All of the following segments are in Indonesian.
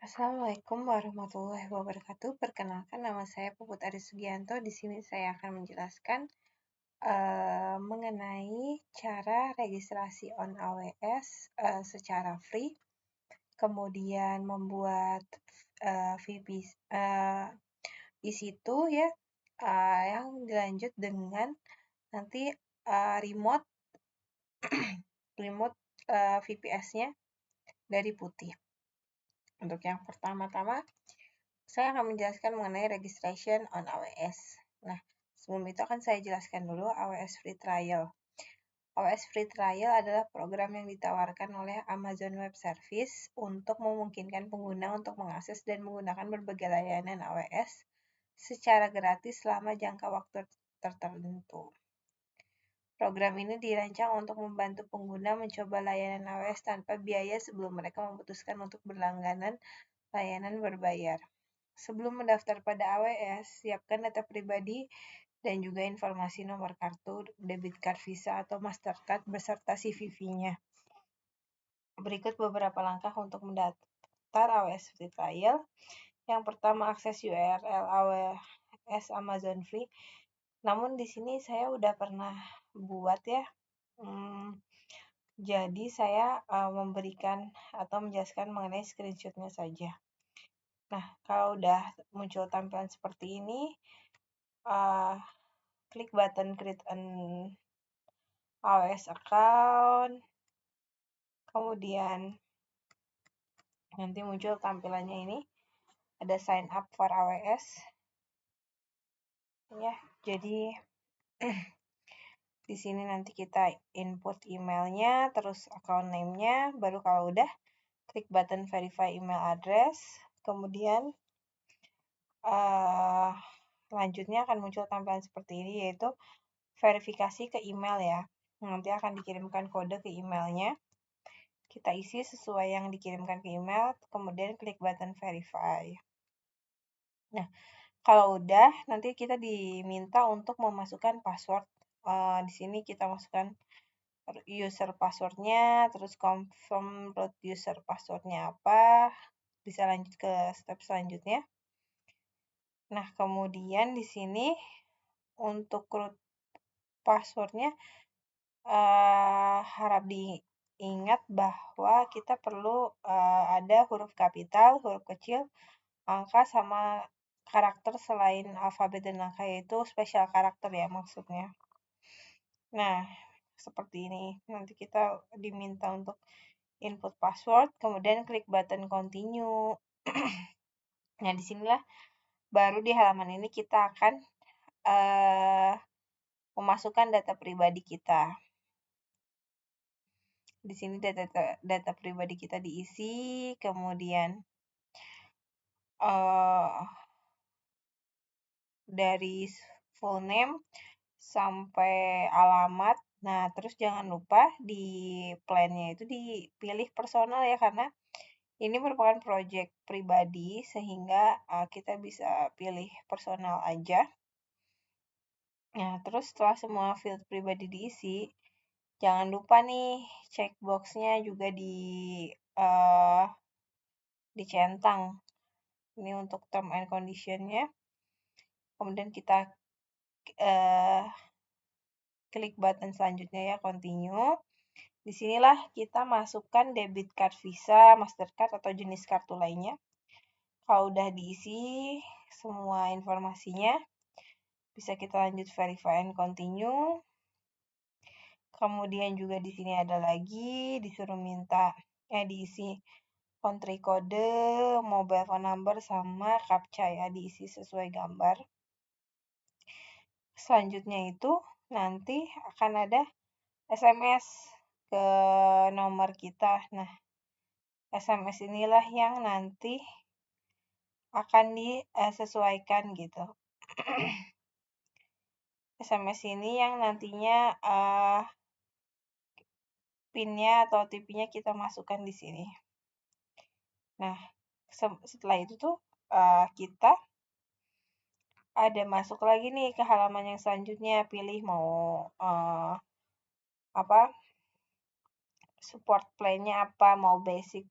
Assalamualaikum warahmatullahi wabarakatuh. Perkenalkan, nama saya Puput Aris Sugianto. Di sini saya akan menjelaskan mengenai cara registrasi on AWS secara free, kemudian membuat VP di situ ya, yang dilanjut dengan nanti remote VPS-nya dari Putih. Untuk yang pertama-tama, saya akan menjelaskan mengenai registration on AWS. Nah, sebelum itu akan saya jelaskan dulu AWS Free Trial. AWS Free Trial adalah program yang ditawarkan oleh Amazon Web Service untuk memungkinkan pengguna untuk mengakses dan menggunakan berbagai layanan AWS secara gratis selama jangka waktu tertentu. Program ini dirancang untuk membantu pengguna mencoba layanan AWS tanpa biaya sebelum mereka memutuskan untuk berlangganan layanan berbayar. Sebelum mendaftar pada AWS, siapkan data pribadi dan juga informasi nomor kartu, debit card, Visa, atau Mastercard beserta CVV-nya. Berikut beberapa langkah untuk mendaftar AWS Free Trial. Yang pertama, akses URL AWS Amazon Free. Namun di sini saya udah pernah buat ya. Jadi saya memberikan atau menjelaskan mengenai screenshot-nya saja. Nah, kalau udah muncul tampilan seperti ini, klik button create an AWS account, kemudian nanti muncul tampilannya ini, ada sign up for AWS, ya. Jadi di sini nanti kita input emailnya, terus account name-nya, baru kalau udah klik button verify email address, kemudian selanjutnya akan muncul tampilan seperti ini, yaitu verifikasi ke email ya. Nanti akan dikirimkan kode ke emailnya. Kita isi sesuai yang dikirimkan ke email, kemudian klik button verify. Nah, kalau udah, nanti kita diminta untuk memasukkan password. Di sini kita masukkan user passwordnya, terus confirm root user passwordnya apa, bisa lanjut ke step selanjutnya. Nah, kemudian di sini untuk root passwordnya harap diingat bahwa kita perlu ada huruf kapital, huruf kecil, angka, sama karakter selain alfabet dan angka, yaitu special karakter ya maksudnya. Nah, seperti ini. Nanti kita diminta untuk input password, kemudian klik button continue. Nah, disinilah baru di halaman ini kita akan memasukkan data pribadi kita. Di sini data pribadi kita diisi, kemudian dari full name sampai alamat. Nah, terus jangan lupa di plan-nya itu dipilih personal ya, karena ini merupakan project pribadi sehingga kita bisa pilih personal aja. Nah, terus setelah semua field pribadi diisi, jangan lupa nih checkbox-nya juga dicentang. Ini untuk term and condition-nya. Kemudian kita klik button selanjutnya ya, continue. Disinilah kita masukkan debit card, Visa, Mastercard, atau jenis kartu lainnya. Kalau udah diisi semua informasinya, bisa kita lanjut verify and continue. Kemudian juga di sini ada lagi disuruh diisi country code, mobile phone number, sama captcha ya, diisi sesuai gambar. Selanjutnya itu nanti akan ada SMS ke nomor kita. Nah, SMS inilah yang nanti akan disesuaikan gitu. SMS ini yang nantinya PIN-nya atau OTP-nya kita masukkan di sini. Nah, setelah itu tuh kita ada masuk lagi nih ke halaman yang selanjutnya, pilih mau support plan-nya apa, mau basic,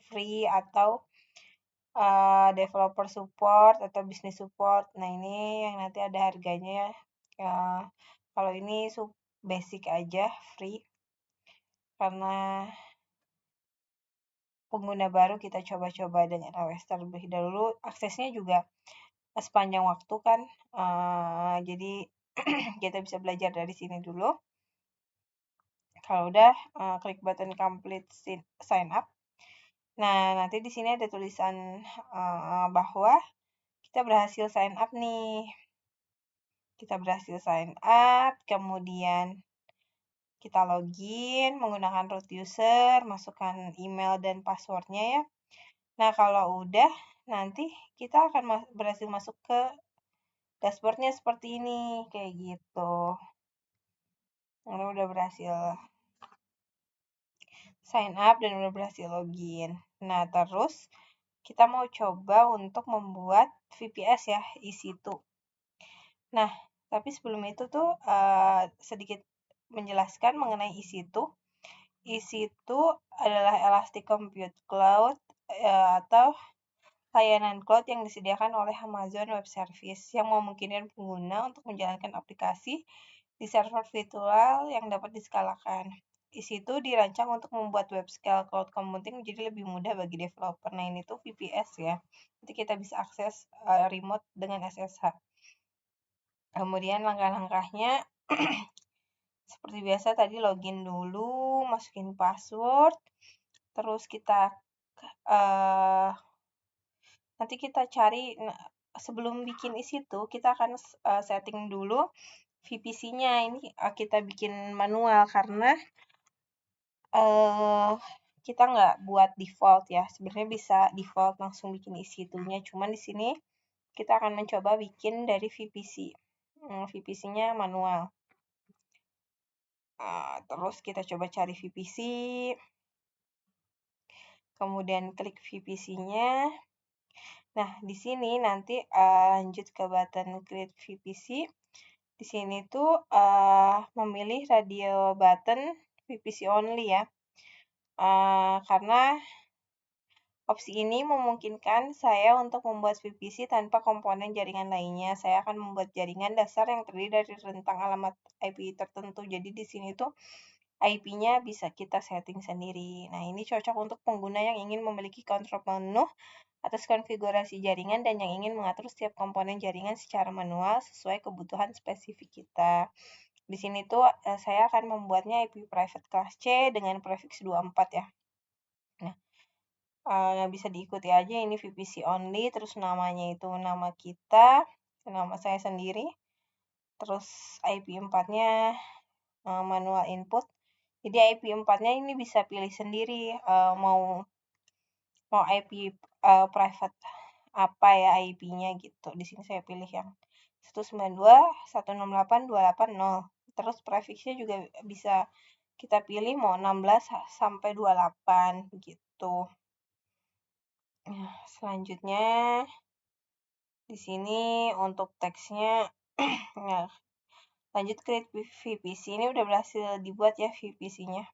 free, atau developer support atau business support. Nah, ini yang nanti ada harganya ya. Kalau ini basic aja, free. Karena pengguna baru kita coba-coba dengan AWS terlebih dahulu. Aksesnya juga sepanjang waktu kan. Jadi kita bisa belajar dari sini dulu. Kalau udah, klik button complete sign up. Nah, nanti di sini ada tulisan bahwa kita berhasil sign up nih. Kita berhasil sign up, kemudian kita login menggunakan root user, masukkan email dan passwordnya ya. Nah, kalau udah, nanti kita akan berhasil masuk ke dashboardnya seperti ini, kayak gitu. Ini udah berhasil sign up dan udah berhasil login. Nah, terus kita mau coba untuk membuat VPS ya, EC2. Nah, tapi sebelum itu tuh sedikit menjelaskan mengenai EC2. EC2 adalah Elastic Compute Cloud atau layanan cloud yang disediakan oleh Amazon Web Service yang memungkinkan pengguna untuk menjalankan aplikasi di server virtual yang dapat diskalakan. EC2 dirancang untuk membuat web scale cloud computing menjadi lebih mudah bagi developer. Nah, ini tuh VPS ya. Nanti kita bisa akses remote dengan SSH. Kemudian langkah-langkahnya seperti biasa tadi login dulu, masukin password, terus kita nanti kita cari sebelum bikin EC2 kita akan setting dulu VPC-nya. Ini kita bikin manual karena kita nggak buat default ya. Sebenarnya bisa default langsung bikin EC2-nya, cuman di sini kita akan mencoba bikin dari VPC. VPC-nya manual. Terus kita coba cari VPC, kemudian klik VPC-nya. Nah, di sini nanti lanjut ke button create VPC. Di sini tuh memilih radio button VPC only ya. Karena opsi ini memungkinkan saya untuk membuat VPC tanpa komponen jaringan lainnya. Saya akan membuat jaringan dasar yang terdiri dari rentang alamat IP tertentu. Jadi di sini tuh IP-nya bisa kita setting sendiri. Nah, ini cocok untuk pengguna yang ingin memiliki kontrol penuh atas konfigurasi jaringan dan yang ingin mengatur setiap komponen jaringan secara manual sesuai kebutuhan spesifik kita. Di sini tuh saya akan membuatnya IP private class C dengan prefix 24 ya. Nah, bisa diikuti aja ini VPC only, terus namanya itu nama kita, nama saya sendiri. Terus IP 4-nya manual input. Jadi IP 4-nya ini bisa pilih sendiri mau IP private apa ya IP-nya gitu. Di sini saya pilih yang 192.168.280. Terus prefixnya juga bisa kita pilih mau 16 sampai 28 gitu. Nah, selanjutnya di sini untuk teksnya nah, lanjut create VPC. Ini udah berhasil dibuat ya VPC-nya.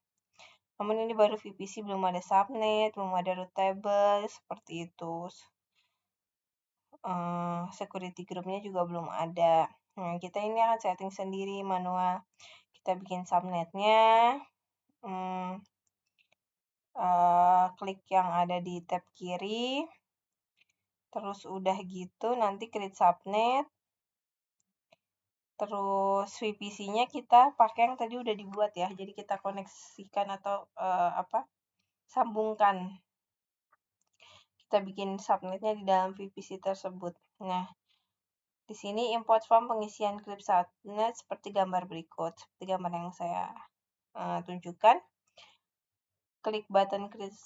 Namun ini baru VPC, belum ada subnet, belum ada root table, seperti itu. Security groupnya juga belum ada. Nah, kita ini akan setting sendiri manual. Kita bikin subnetnya. Klik yang ada di tab kiri. Terus udah gitu nanti create subnet. Terus VPC-nya kita pakai yang tadi udah dibuat ya. Jadi kita koneksikan atau sambungkan. Kita bikin subnetnya di dalam VPC tersebut. Nah, di sini import form pengisian klip subnet seperti gambar berikut. Seperti gambar yang saya tunjukkan. Klik button create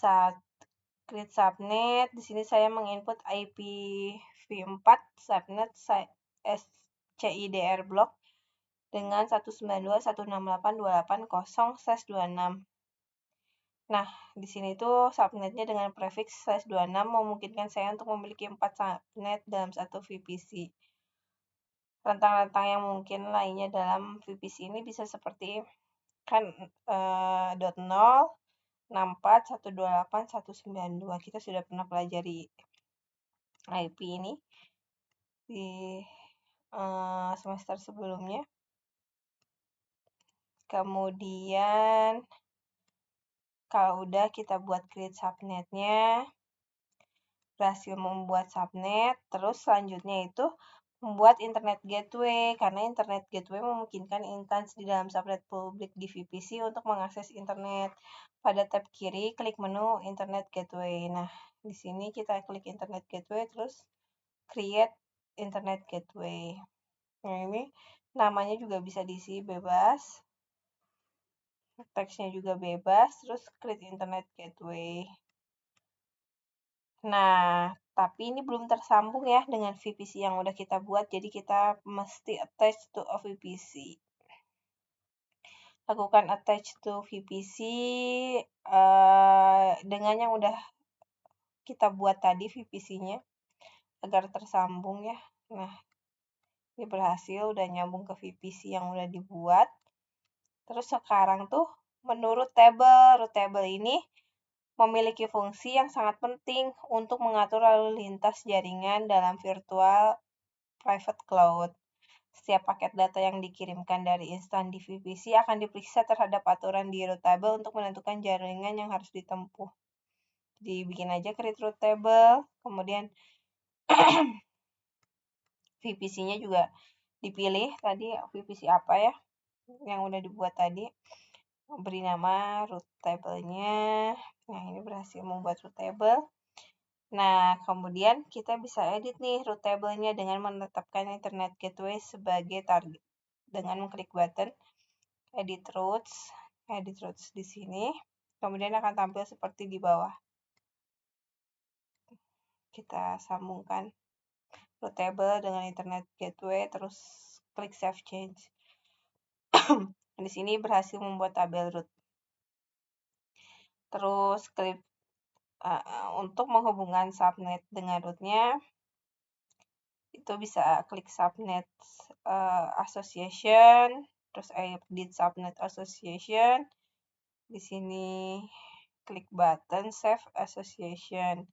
subnet. Di sini saya menginput IPv4 subnet SCIDR block dengan 192.168.280/26. Nah, di sini tuh subnetnya dengan prefix /26 memungkinkan saya untuk memiliki 4 subnet dalam satu VPC. Rentang-rentang yang mungkin lainnya dalam VPC ini bisa seperti kan .0, 64, 128, 192. Kita sudah pernah pelajari IP ini di semester sebelumnya. Kemudian kalau udah kita buat create subnetnya, berhasil membuat subnet, terus selanjutnya itu membuat internet gateway, karena internet gateway memungkinkan instance di dalam subnet publik di VPC untuk mengakses internet. Pada tab kiri, klik menu internet gateway. Nah, di sini kita klik internet gateway, terus create internet gateway. Nah, ini namanya juga bisa diisi bebas, teksnya juga bebas, terus create internet gateway. Nah, tapi ini belum tersambung ya dengan VPC yang udah kita buat, jadi kita mesti attach to a VPC. Lakukan attach to VPC dengan yang udah kita buat tadi VPC-nya agar tersambung ya. Nah, ini berhasil udah nyambung ke VPC yang udah dibuat. Terus sekarang tuh menurut root table ini memiliki fungsi yang sangat penting untuk mengatur lalu lintas jaringan dalam virtual private cloud. Setiap paket data yang dikirimkan dari instan di VPC akan diperiksa terhadap aturan di root table untuk menentukan jaringan yang harus ditempuh. Jadi bikin aja create root table, kemudian VPC-nya juga dipilih tadi VPC apa ya yang udah dibuat tadi. Beri nama root table-nya. Nah, ini berhasil membuat root table. Nah, kemudian kita bisa edit nih root table-nya dengan menetapkan internet gateway sebagai target. Dengan mengklik button edit routes di sini. Kemudian akan tampil seperti di bawah. Kita sambungkan root table dengan internet gateway, terus klik save change. Di sini berhasil membuat tabel root. Terus klik untuk menghubungkan subnet dengan rootnya, itu bisa klik subnet association, terus edit subnet association. Di sini klik button save association.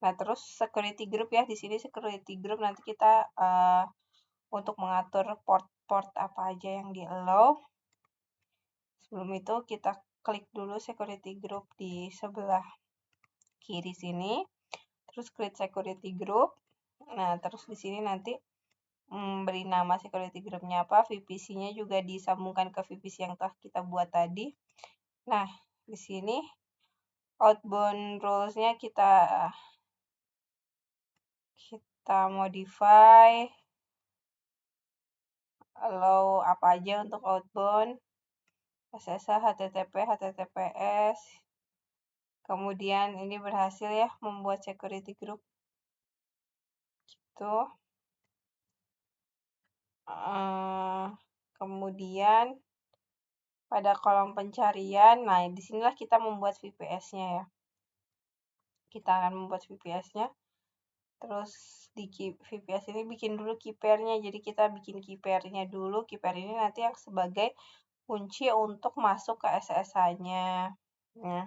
Nah, terus security group ya, di sini security group nanti kita untuk mengatur port apa aja yang di allow. Sebelum itu kita klik dulu security group di sebelah kiri sini. Terus create security group. Nah, terus di sini nanti beri nama security groupnya apa, VPC-nya juga disambungkan ke VPC yang telah kita buat tadi. Nah, di sini outbound rules-nya kita modify, allow apa aja untuk outbound, SSH, HTTP, HTTPS. Kemudian ini berhasil ya membuat security group. Gitu. Kemudian pada kolom pencarian, nah disinilah kita membuat VPS-nya ya. Kita akan membuat VPS-nya. Terus di VPS ini bikin dulu key pair-nya. Jadi kita bikin key pair-nya dulu. Key pair ini nanti yang sebagai kunci untuk masuk ke SSH-nya. Nah,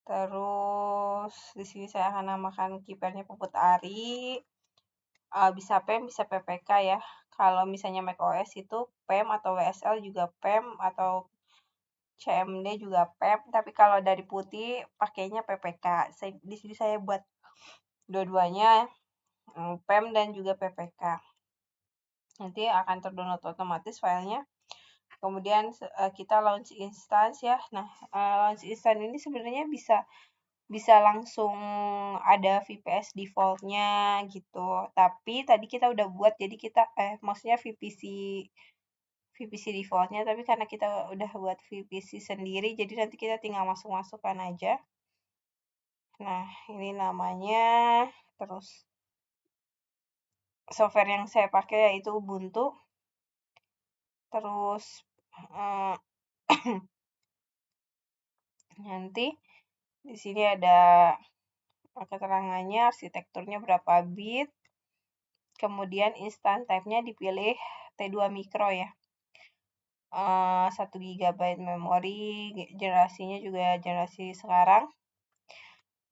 terus di sini saya akan namakan key pair-nya Puput Ari. Bisa PEM, bisa PPK ya. Kalau misalnya macOS itu PEM atau WSL juga PEM atau CMD juga PEM, tapi kalau dari Putih pakainya PPK. Di sini saya buat dua-duanya PEM dan juga PPK. Nanti akan terdownload otomatis filenya. Kemudian kita launch instance ya. Nah, launch instance ini sebenarnya bisa langsung ada VPS defaultnya gitu. Tapi tadi kita udah buat, jadi kita maksudnya VPC defaultnya, tapi karena kita udah buat VPC sendiri, jadi nanti kita tinggal masuk-masukkan aja. Nah, ini namanya, terus software yang saya pakai yaitu Ubuntu. Terus nanti di sini ada keterangannya, arsitekturnya berapa bit. Kemudian instant type-nya dipilih T2 micro ya. 1 GB memori, generasinya juga generasi sekarang.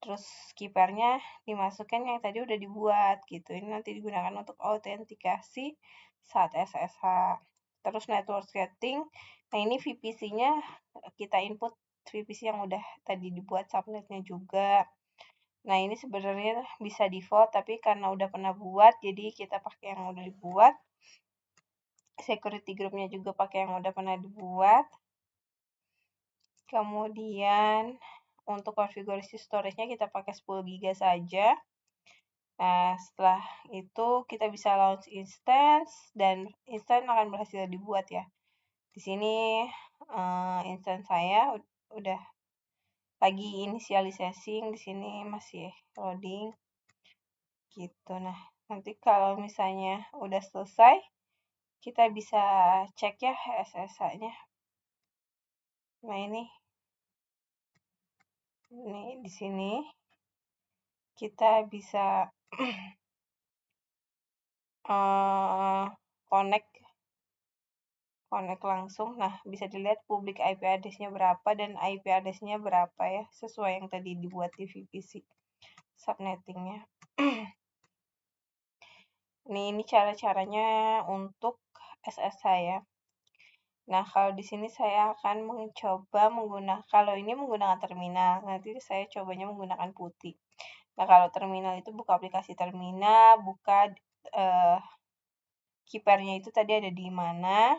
terus kipernya dimasukkan yang tadi udah dibuat gitu. Ini nanti digunakan untuk autentikasi saat SSH. Terus network setting, nah ini VPC-nya kita input VPC yang udah tadi dibuat subnetnya juga. Nah ini sebenarnya bisa default, tapi karena udah pernah buat, jadi kita pakai yang udah dibuat. Security groupnya juga pakai yang udah pernah dibuat. Kemudian untuk konfigurasi storage-nya kita pakai 10 GB saja. Nah, setelah itu kita bisa launch instance dan instance akan berhasil dibuat ya. Di sini instance saya udah lagi initializing, di sini masih loading gitu. Nah, nanti kalau misalnya udah selesai, kita bisa cek ya SSH-nya. Nah, ini di sini kita bisa connect langsung. Nah, bisa dilihat public IP address-nya berapa dan IP address-nya berapa ya, sesuai yang tadi dibuat di VPC subnetting-nya. Ini cara-caranya untuk SSH ya. Nah, kalau di sini saya akan mencoba menggunakan, kalau ini menggunakan terminal, nanti saya cobanya menggunakan putih. Nah, kalau terminal itu buka aplikasi terminal, buka kipernya itu tadi ada di mana.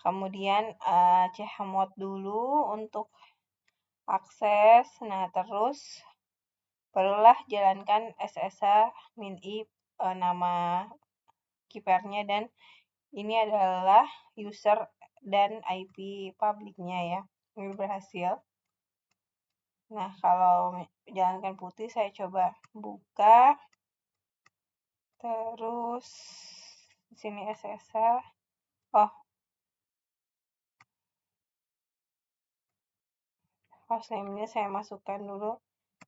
Kemudian chmod dulu untuk akses. Nah, terus barulah jalankan SSH min-i nama kipernya, dan ini adalah user dan IP publiknya ya. Ini berhasil. Nah, kalau jalankan putih saya coba buka. Terus di sini SSH. Oh, hostname-nya saya masukkan dulu.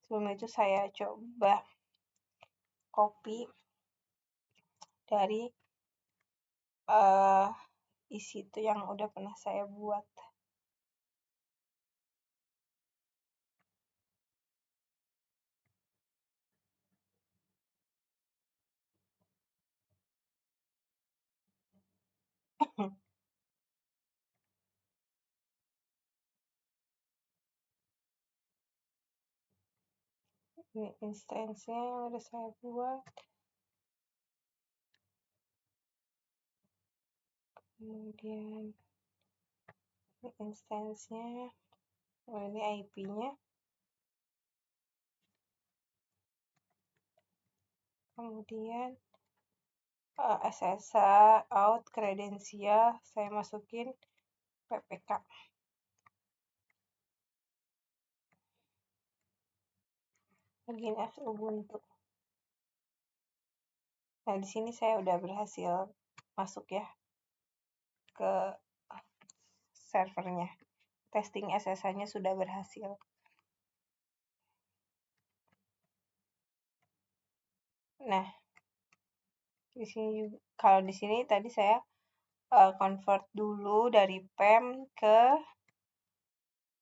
Sebelum itu saya coba copy dari isi itu yang udah pernah saya buat. Ini instance-nya yang udah saya buat. Kemudian ini instance-nya. Oh, ini IP-nya. Kemudian SSH out kredensial saya masukin PPK. Login as Ubuntu. Nah, di sini saya udah berhasil masuk ya ke servernya. Testing SSH-nya sudah berhasil. Nah, di sini juga, kalau di sini tadi saya convert dulu dari PEM ke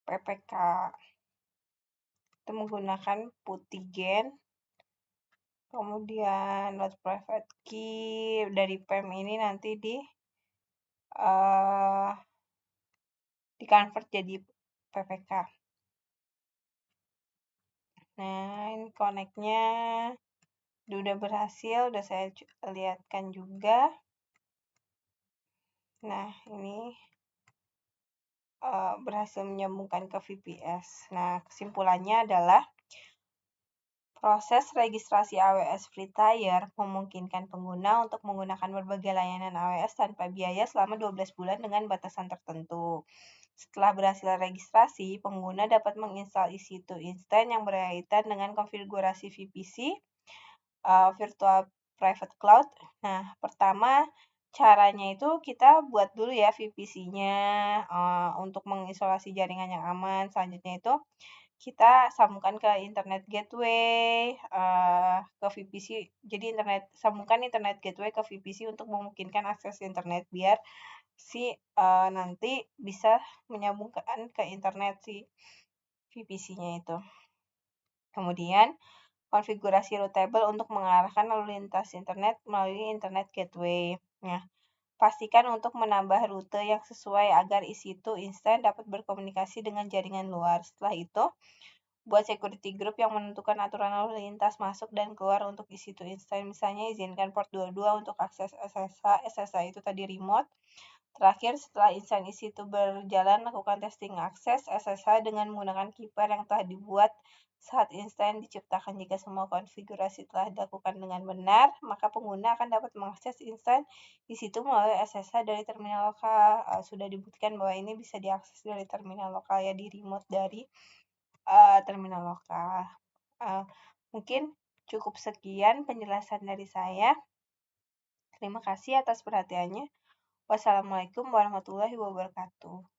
PPK. Itu menggunakan putih-gen. Kemudian not private key dari PEM ini nanti di-convert jadi PPK. Nah, ini connect-nya udah berhasil, udah saya lihatkan juga. Nah, ini berhasil menyambungkan ke VPS. Nah, kesimpulannya adalah proses registrasi AWS Free Tier memungkinkan pengguna untuk menggunakan berbagai layanan AWS tanpa biaya selama 12 bulan dengan batasan tertentu. Setelah berhasil registrasi, pengguna dapat menginstal EC2 instance yang berkaitan dengan konfigurasi VPC, Virtual Private Cloud. Nah, pertama caranya itu kita buat dulu ya VPC-nya untuk mengisolasi jaringan yang aman. Selanjutnya itu kita sambungkan ke internet gateway, ke VPC. Jadi sambungkan internet gateway ke VPC untuk memungkinkan akses internet biar si nanti bisa menyambungkan ke internet si VPC-nya itu. Kemudian, konfigurasi routable untuk mengarahkan lalu lintas internet melalui Internet Gateway. Nah, pastikan untuk menambah rute yang sesuai agar EC2 instan dapat berkomunikasi dengan jaringan luar. Setelah itu, buat security group yang menentukan aturan lalu lintas masuk dan keluar untuk EC2 instan. Misalnya, izinkan port 22 untuk akses SSH. SSH itu tadi remote. Terakhir, setelah instan EC2 berjalan, lakukan testing akses SSH dengan menggunakan keeper yang telah dibuat saat instan diciptakan. Jika semua konfigurasi telah dilakukan dengan benar, maka pengguna akan dapat mengakses instan EC2 melalui SSH dari terminal lokal. Sudah dibuktikan bahwa ini bisa diakses dari terminal lokal ya, di remote dari terminal lokal. Mungkin cukup sekian penjelasan dari saya. Terima kasih atas perhatiannya. Wassalamualaikum warahmatullahi wabarakatuh.